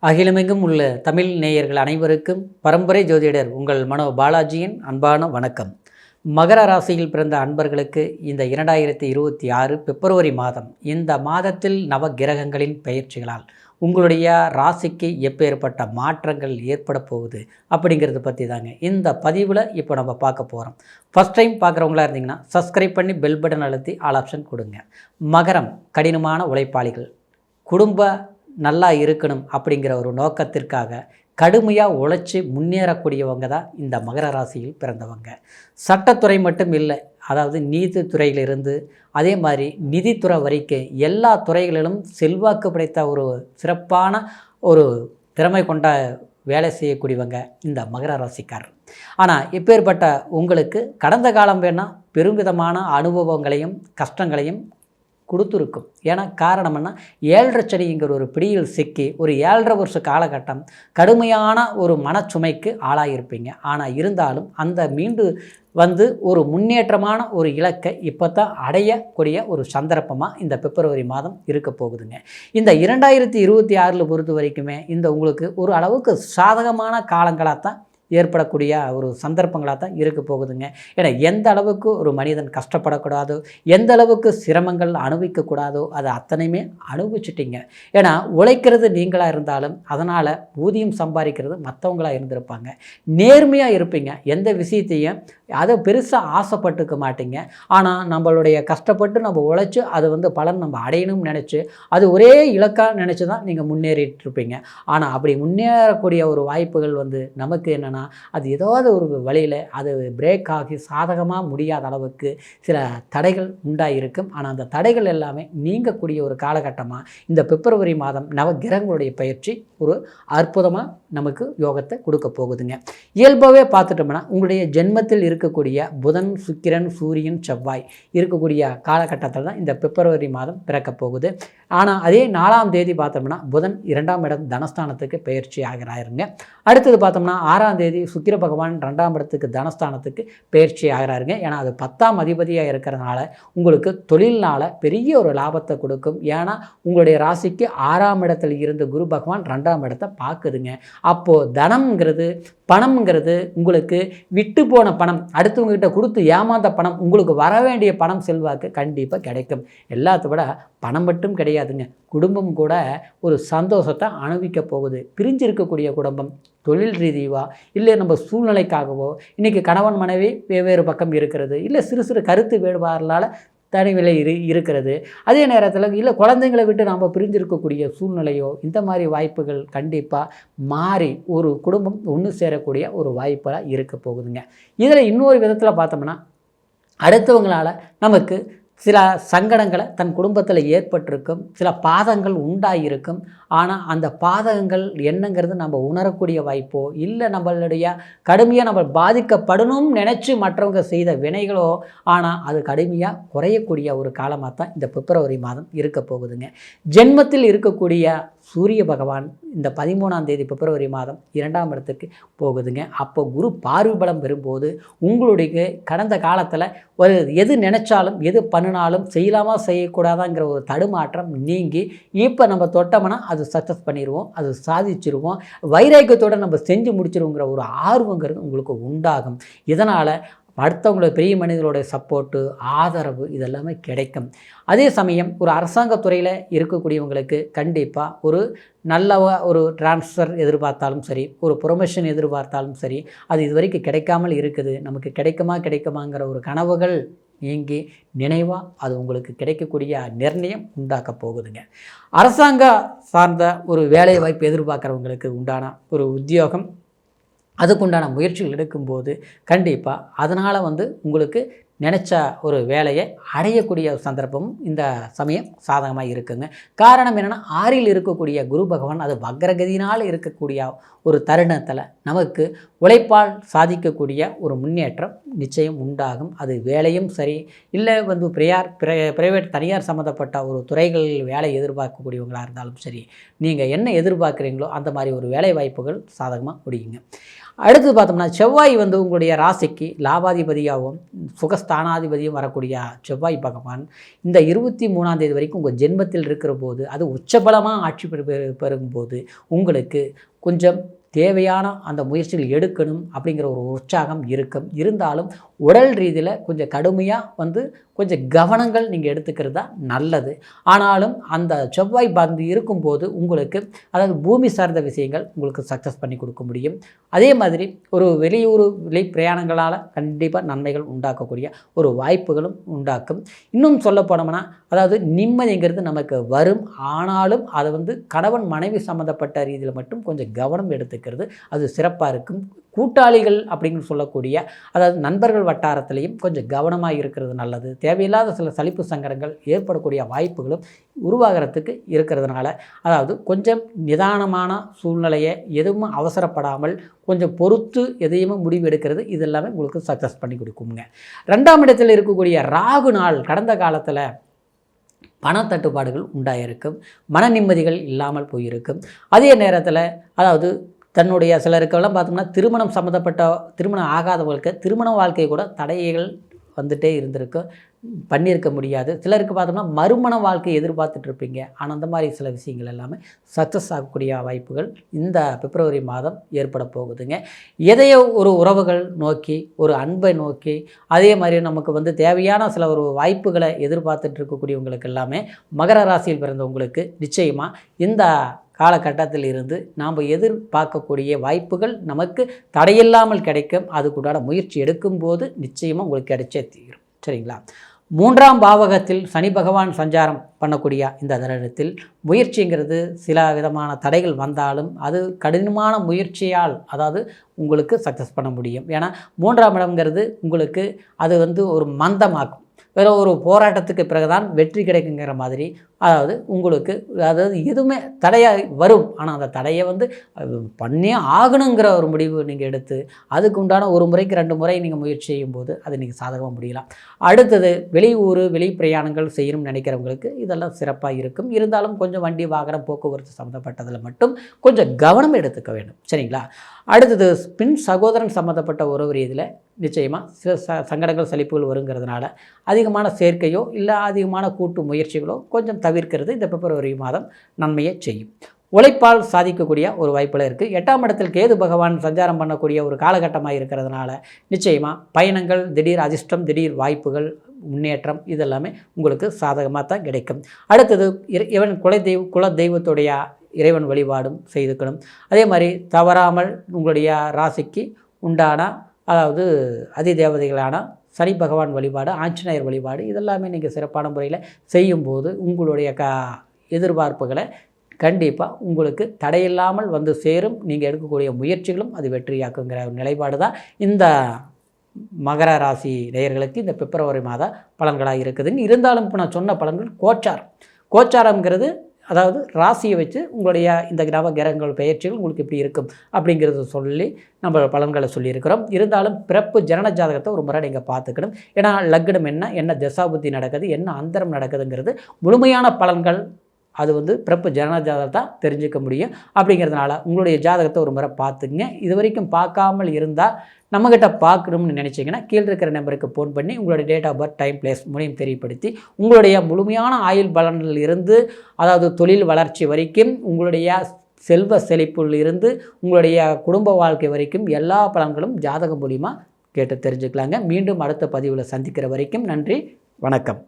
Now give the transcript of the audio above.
அகிலமெங்கும் உள்ள தமிழ் நேயர்கள் அனைவருக்கும் பரம்பரை ஜோதிடர் உங்கள் மனோ பாலாஜியின் அன்பான வணக்கம். மகர ராசியில் பிறந்த அன்பர்களுக்கு இந்த 2026 பிப்ரவரி மாதம், இந்த மாதத்தில் நவ கிரகங்களின் பெயர்ச்சிகளால் உங்களுடைய ராசிக்கு எப்பேற்பட்ட மாற்றங்கள் ஏற்பட போகுது அப்படிங்கிறத பற்றி தாங்க இந்த பதிவில் இப்போ நம்ம பார்க்க போகிறோம். ஃபஸ்ட் டைம் பார்க்குறவங்களா இருந்தீங்கன்னா சப்ஸ்கிரைப் பண்ணி பெல் பட்டன் அழுத்தி ஆல் ஆப்ஷன் கொடுங்க. மகரம் கடினமான உழைப்பாளிகள், குடும்ப நல்லா இருக்கணும் அப்படிங்கிற ஒரு நோக்கத்திற்காக கடுமையாக உழைச்சி முன்னேறக்கூடியவங்க தான் இந்த மகர ராசியில் பிறந்தவங்க. சட்டத்துறை மட்டும் இல்லை, அதாவது நீதித்துறையிலிருந்து அதே மாதிரி நிதித்துறை வரைக்கும் எல்லா துறைகளிலும் செல்வாக்கு படைத்த ஒரு சிறப்பான ஒரு திறமை கொண்ட வேலை செய்யக்கூடியவங்க இந்த மகர ராசிக்காரர். ஆனால் இப்பேற்பட்ட உங்களுக்கு கடந்த காலம் வேணால் பெருமிதமான அனுபவங்களையும் கஷ்டங்களையும் கொடுத்துருக்கும். ஏன்னா காரணம் என்ன, 7.5 சனிங்கிற ஒரு பிடியில் சிக்கி ஒரு 7.5 வருஷ காலகட்டம் கடுமையான ஒரு மனச்சுமைக்கு ஆளாகியிருப்பீங்க. ஆனால் இருந்தாலும் அந்த மீண்டு வந்து ஒரு முன்னேற்றமான ஒரு இலக்கை இப்போ தான் அடையக்கூடிய ஒரு சந்தர்ப்பமாக இந்த பிப்ரவரி மாதம் இருக்க போகுதுங்க. இந்த 2026 பொறுத்த வரைக்குமே இந்த உங்களுக்கு ஒரு அளவுக்கு சாதகமான காலங்களாக தான் ஏற்படக்கூடிய ஒரு சந்தர்ப்பங்களாக தான் இருக்க போகுதுங்க. ஏன்னா எந்த அளவுக்கு ஒரு மனிதன் கஷ்டப்படக்கூடாதோ, எந்த அளவுக்கு சிரமங்கள் அனுபவிக்கக்கூடாதோ அதை அத்தனையுமே அனுபவிச்சிட்டிங்க. ஏன்னா உழைக்கிறது நீங்களாக இருந்தாலும் அதனால் ஊதியம் சம்பாதிக்கிறது மற்றவங்களாக இருந்திருப்பாங்க. நேர்மையாக இருப்பீங்க, எந்த விஷயத்தையும் அதை பெருசாக ஆசைப்பட்டுக்க மாட்டீங்க. ஆனால் நம்மளுடைய கஷ்டப்பட்டு நம்ம உழைச்சி அது பலன் நம்ம அடையணும்னு நினச்சி அது ஒரே இலக்காக நினச்சி தான் நீங்கள் முன்னேறிட்டு இருப்பீங்க. ஆனால் அப்படி முன்னேறக்கூடிய ஒரு வாய்ப்புகள் நமக்கு என்னென்னா, அது ஏதாவது ஒரு வழியில் அது பிரேக் ஆகி சாதகமாக முடியாத அளவுக்கு சில தடைகள் உண்டாயிருக்கும். ஆனால் அந்த தடைகள் எல்லாமே நீங்கக்கூடிய ஒரு காலகட்டமாக இந்த பிப்ரவரி மாதம் நவகிரகங்களுடைய பயிற்சி ஒரு அற்புதமாக நமக்கு யோகத்தை கொடுக்க போகுதுங்க. இயல்பாகவே பார்த்துட்டோம்னா உங்களுடைய ஜென்மத்தில் இருக்கக்கூடிய புதன், சுக்கிரன், சூரியன், செவ்வாய் இருக்கக்கூடிய காலகட்டத்தில் தான் இந்த பிப்ரவரி மாதம் பிறக்க போகுது. ஆனால் அதே 4ஆம் தேதி பார்த்தோம்னா புதன் 2ஆம் இடம் தனஸ்தானத்துக்கு பயிற்சி ஆகிறாருங்க. அடுத்தது பார்த்தோம்னா 6ஆம் தேதி சுக்கிர பகவான் 2ஆம் இடத்துக்கு தனஸ்தானத்துக்கு பயிற்சி ஆகிறாருங்க. ஏன்னா அது 10ஆம் அதிபதியாக இருக்கிறதுனால உங்களுக்கு தொழில்னால பெரிய ஒரு லாபத்தை கொடுக்கும். ஏன்னா உங்களுடைய ராசிக்கு 6ஆம் இடத்துல இருந்து குரு பகவான் 2ஆம் இடத்தை பார்க்குதுங்க. அப்போது தனம்ங்கிறது, பணம்ங்கிறது உங்களுக்கு விட்டு போன பணம், அடுத்தவங்ககிட்ட கொடுத்து ஏமாந்த பணம், உங்களுக்கு வர வேண்டிய பணம் செல்வாக்கு கண்டிப்பாக கிடைக்கும். எல்லாத்த விட பணம் மட்டும் கிடையாதுங்க, குடும்பம் கூட ஒரு சந்தோஷத்தை அனுபவிக்க போகுது. பிரிஞ்சு இருக்கக்கூடிய குடும்பம் தொழில் ரீதியாக இல்லை நம்ம சூழ்நிலைக்காகவோ, இன்றைக்கி கணவன் மனைவி வெவ்வேறு பக்கம் இருக்கிறது, இல்லை சிறு சிறு கருத்து வேறுபாடுனால தனிவிலை இருக்கிறது, அதே நேரத்தில் இல்லை குழந்தைங்களை விட்டு நம்ம பிரிஞ்சிருக்கக்கூடிய சூழ்நிலையோ, இந்த மாதிரி வாய்ப்புகள் கண்டிப்பாக மாறி ஒரு குடும்பம் ஒன்று சேரக்கூடிய ஒரு வாய்ப்பாக இருக்க போகுதுங்க. இதில் இன்னொரு விதத்தில் பார்த்தோம்னா அடுத்தவங்களால் நமக்கு சில சங்கடங்களை தன் குடும்பத்தில் ஏற்பட்டிருக்கும், சில பாதகங்கள் உண்டாகியிருக்கும். ஆனால் அந்த பாதகங்கள் என்னங்கிறது நம்ம உணரக்கூடிய வாய்ப்போ, இல்லை நம்மளுடைய கடுமையாக நம்ம பாதிக்கப்படணும்னு நினச்சி மற்றவங்க செய்த வினைகளோ, ஆனால் அது கடுமையாக குறையக்கூடிய ஒரு காலமாக தான் இந்த பிப்ரவரி மாதம் இருக்க போகுதுங்க. ஜென்மத்தில் இருக்கக்கூடிய சூரிய பகவான் இந்த 13ஆம் தேதி பிப்ரவரி மாதம் 2ஆம் இடத்துக்கு போகுதுங்க. அப்போ குரு பார்வை பலம் பெறும்போது உங்களுடைய கடந்த காலத்தில் ஒரு எது நினச்சாலும் எது பண்ணினாலும் செய்யலாமா செய்யக்கூடாதாங்கிற ஒரு தடுமாற்றம் நீங்கி இப்போ நம்ம தொட்டோம்னா அது சக்ஸஸ் பண்ணிடுவோம், அது சாதிச்சிருவோம், வைராக்கியத்தோடு நம்ம செஞ்சு முடிச்சிருவோங்கிற ஒரு ஆர்வங்கிறது உங்களுக்கு உண்டாகும். இதனால் அடுத்தவங்களோட பெரிய மனிதர்களுடைய சப்போர்ட்டு, ஆதரவு இதெல்லாமே கிடைக்கும். அதே சமயம் ஒரு அரசாங்கத்துறையில் இருக்கக்கூடியவங்களுக்கு கண்டிப்பாக ஒரு நல்ல ஒரு டிரான்ஸ்ஃபர் எதிர்பார்த்தாலும் சரி, ஒரு ப்ரொமோஷன் எதிர்பார்த்தாலும் சரி, அது இது வரைக்கும் கிடைக்காமல் இருக்குது, நமக்கு கிடைக்குமாங்கிற ஒரு கனவுகள் நீங்கி நினைவாக அது உங்களுக்கு கிடைக்கக்கூடிய நிர்ணயம் உண்டாக்க போகுதுங்க. அரசாங்க சார்ந்த ஒரு வேலை வாய்ப்பு எதிர்பார்க்குறவங்களுக்கு உண்டான ஒரு உத்தியோகம், அதுக்குண்டான முயற்சிகள் எடுக்கும்போது கண்டிப்பாக அதனால் உங்களுக்கு நினச்ச ஒரு வேலையை அடையக்கூடிய சந்தர்ப்பமும் இந்த சமயம் சாதகமாக இருக்குங்க. காரணம் என்னென்னா 6இல் இருக்கக்கூடிய குரு பகவான் அது வக்ரகதியினால் இருக்கக்கூடிய ஒரு தருணத்தில் நமக்கு உழைப்பால் சாதிக்கக்கூடிய ஒரு முன்னேற்றம் நிச்சயம் உண்டாகும். அது வேலையும் சரி, இல்லை பிரைவேட் தனியார் சம்மந்தப்பட்ட ஒரு துறைகளில் வேலை எதிர்பார்க்கக்கூடியவங்களாக இருந்தாலும் சரி, நீங்கள் என்ன எதிர்பார்க்குறீங்களோ அந்த மாதிரி ஒரு வேலை வாய்ப்புகள் சாதகமாக முடியுங்க. அடுத்து பார்த்தோம்னா செவ்வாய் வந்து உங்களுடைய ராசிக்கு லாபாதிபதியாகவும் சுகஸ்தானாதிபதியும் வரக்கூடிய செவ்வாய் பகவான் இந்த 23ஆம் தேதி வரைக்கும் உங்கள் ஜென்மத்தில் இருக்கிற போது அது உச்சபலமாக ஆட்சி பெறும்போது உங்களுக்கு கொஞ்சம் தேவையான அந்த முயற்சிகள் எடுக்கணும் அப்படிங்கிற ஒரு உற்சாகம் இருந்தாலும் உடல் ரீதியில் கொஞ்சம் கடுமையாக கொஞ்சம் கவனங்கள் நீங்கள் எடுத்துக்கிறது தான் நல்லது. ஆனாலும் அந்த செவ்வாய் பந்து இருக்கும்போது உங்களுக்கு அதாவது பூமி சார்ந்த விஷயங்கள் உங்களுக்கு சக்ஸஸ் பண்ணி கொடுக்க முடியும். அதே மாதிரி ஒரு வெளியூர் விலை பிரயாணங்களால் கண்டிப்பாக நன்மைகள் உண்டாக்கக்கூடிய ஒரு வாய்ப்புகளும் உண்டாக்கும். இன்னும் சொல்ல போனோம்னா அதாவது நிம்மதிங்கிறது நமக்கு வரும். ஆனாலும் அதை கணவன் மனைவி சம்மந்தப்பட்ட ரீதியில் மட்டும் கொஞ்சம் கவனம் எடுத்துக்கிறது அது சிறப்பாக இருக்கும். கூட்டாளிகள் அப்படின்னு சொல்லக்கூடிய அதாவது நண்பர்கள் வட்டாரத்திலையும் கொஞ்சம் கவனமாக இருக்கிறது நல்லது. தேவையில்லாத சில சலிப்பு சங்கடங்கள் ஏற்படக்கூடிய வாய்ப்புகளும் உருவாகிறதுக்கு இருக்கிறதுனால அதாவது கொஞ்சம் நிதானமான சூழ்நிலையை எதுவும் அவசரப்படாமல் கொஞ்சம் பொறுத்து எதையுமே முடிவு எடுக்கிறது இது எல்லாமே உங்களுக்கு சக்ஸஸ் பண்ணி கொடுக்குங்க. 2ஆம் இடத்தில் இருக்கக்கூடிய ராகு நாள் கடந்த காலத்தில் பணத்தட்டுப்பாடுகள் உண்டாயிருக்கும், மன நிம்மதிகள் இல்லாமல் போயிருக்கும். அதே நேரத்தில் அதாவது தன்னுடைய சிலருக்கெல்லாம் பார்த்தோம்னா திருமணம் ஆகாதவங்களுக்கு திருமண வாழ்க்கை கூட தடைகள் வந்துட்டே இருந்திருக்கும், பண்ணியிருக்க முடியாது. சிலருக்கு பார்த்தோம்னா மறுமண வாழ்க்கையை எதிர்பார்த்துட்ருப்பீங்க. ஆனால் அந்த மாதிரி சில விஷயங்கள் எல்லாமே சக்ஸஸ் ஆகக்கூடிய வாய்ப்புகள் இந்த பிப்ரவரி மாதம் ஏற்பட போகுதுங்க. எதையோ ஒரு உறவுகள் நோக்கி ஒரு அன்பை நோக்கி அதே மாதிரி நமக்கு தேவையான சில ஒரு வாய்ப்புகளை எதிர்பார்த்துட்டு இருக்கக்கூடியவங்களுக்கு எல்லாமே மகர ராசியில் பிறந்தவங்களுக்கு நிச்சயமாக இந்த காலகட்டத்தில் இருந்து நாம் எதிர்பார்க்கக்கூடிய வாய்ப்புகள் நமக்கு தடையில்லாமல் கிடைக்கும். அதுக்குண்டான முயற்சி எடுக்கும்போது நிச்சயமாக உங்களுக்கு கிடைச்சே தீரும். சரிங்களா? 3ஆம் பாவகத்தில் சனி பகவான் சஞ்சாரம் பண்ணக்கூடிய இந்த தருணத்தில் முயற்சிங்கிறது சில விதமான தடைகள் வந்தாலும் அது கடினமான முயற்சியால் அதாவது உங்களுக்கு சக்ஸஸ் பண்ண முடியும். ஏன்னா 3ஆம் இடம்ங்கிறது உங்களுக்கு அது ஒரு மந்தமாக்கும். வேறு ஒரு போராட்டத்துக்கு பிறகுதான் வெற்றி கிடைக்குங்கிற மாதிரி அதாவது உங்களுக்கு அதாவது எதுவுமே தடையாக வரும். ஆனால் அந்த தடையை பண்ணியே ஆகணுங்கிற ஒரு முடிவு நீங்கள் எடுத்து அதுக்கு உண்டான ஒரு முறைக்கு 2 முறை நீங்கள் முயற்சி செய்யும்போது அது நீங்கள் சாதகமாக முடியலாம். அடுத்தது வெளி பிரயாணங்கள் செய்யணும்னு நினைக்கிறவங்களுக்கு இதெல்லாம் சிறப்பாக இருக்கும். இருந்தாலும் கொஞ்சம் வண்டி வாகனம் போக்குவரத்து சம்மந்தப்பட்டதில் மட்டும் கொஞ்சம் கவனம் எடுத்துக்க வேண்டும். சரிங்களா? அடுத்தது பின் சகோதரன் சம்மந்தப்பட்ட உறவு ரீதியில் நிச்சயமாக சில சங்கடங்கள் சலிப்புகள் வருங்கிறதுனால அதிகமான சேர்க்கையோ இல்லை அதிகமான கூட்டு முயற்சிகளோ கொஞ்சம் தவிர்க்கிறது இந்த பிப்ரவரி மாதம் நன்மையை செய்யும். உழைப்பால் சாதிக்கக்கூடிய ஒரு வாய்ப்பில் இருக்குது. 8ஆம் இடத்தில் கேது பகவான் சஞ்சாரம் பண்ணக்கூடிய ஒரு காலகட்டமாக இருக்கிறதுனால நிச்சயமாக பயணங்கள், திடீர் அதிர்ஷ்டம், திடீர் வாய்ப்புகள், முன்னேற்றம் இதெல்லாமே உங்களுக்கு சாதகமாக தான் கிடைக்கும். அடுத்தது குல தெய்வத்துடைய இறைவன் வழிபாடும் செய்துக்கணும். அதே மாதிரி தவறாமல் உங்களுடைய ராசிக்கு உண்டான அதாவது அதிதேவதைகளான சனி பகவான் வழிபாடு, ஆஞ்சநேயர் வழிபாடு இதெல்லாமே நீங்கள் சிறப்பான முறையில் செய்யும்போது உங்களுடைய எதிர்பார்ப்புகளை கண்டிப்பாக உங்களுக்கு தடையில்லாமல் சேரும். நீங்கள் எடுக்கக்கூடிய முயற்சிகளும் அது வெற்றியாக்குங்கிற ஒரு நிலைப்பாடு தான் இந்த மகர ராசி நேயர்களுக்கு இந்த பிப்ரவரி மாத பலன்களாக இருக்குதுங்க. இருந்தாலும் இப்போ நான் சொன்ன பலன்கள் கோச்சாரம்ங்கிறது அதாவது ராசியை வச்சு உங்களுடைய இந்த கிரகங்கள் பெயர்ச்சிகள் உங்களுக்கு இப்படி இருக்கும் அப்படிங்கிறத சொல்லி நம்ம பலன்களை சொல்லியிருக்கிறோம். இருந்தாலும் பிறப்பு ஜனன ஜாதகத்தை ஒரு முறை நீங்கள் பார்த்துக்கணும். ஏன்னா லக்னம் என்ன தசாபுத்தி நடக்குது, என்ன அந்தரம் நடக்குதுங்கிறது முழுமையான பலன்கள் அது பிறப்பு ஜனன ஜாதகத்தை தெரிஞ்சுக்க முடியும். அப்படிங்கிறதுனால உங்களுடைய ஜாதகத்தை ஒரு முறை பார்த்துக்குங்க. இது வரைக்கும் பார்க்காமல் இருந்தால் நம்மக்கிட்ட பார்க்கணும்னு நினச்சிங்கன்னா கீழே இருக்கிற நம்பருக்கு ஃபோன் பண்ணி உங்களுடைய date of birth, time, place மூணையும் தெரியப்படுத்தி உங்களுடைய முழுமையான ஆயுள் பலனில் இருந்து அதாவது தொழில் வளர்ச்சி வரைக்கும் உங்களுடைய செல்வ செழிப்பில் இருந்து உங்களுடைய குடும்ப வாழ்க்கை வரைக்கும் எல்லா பலன்களும் ஜாதகம் மூலிமா கேட்டு தெரிஞ்சுக்கலாங்க. மீண்டும் அடுத்த பதிவில் சந்திக்கிற வரைக்கும் நன்றி, வணக்கம்.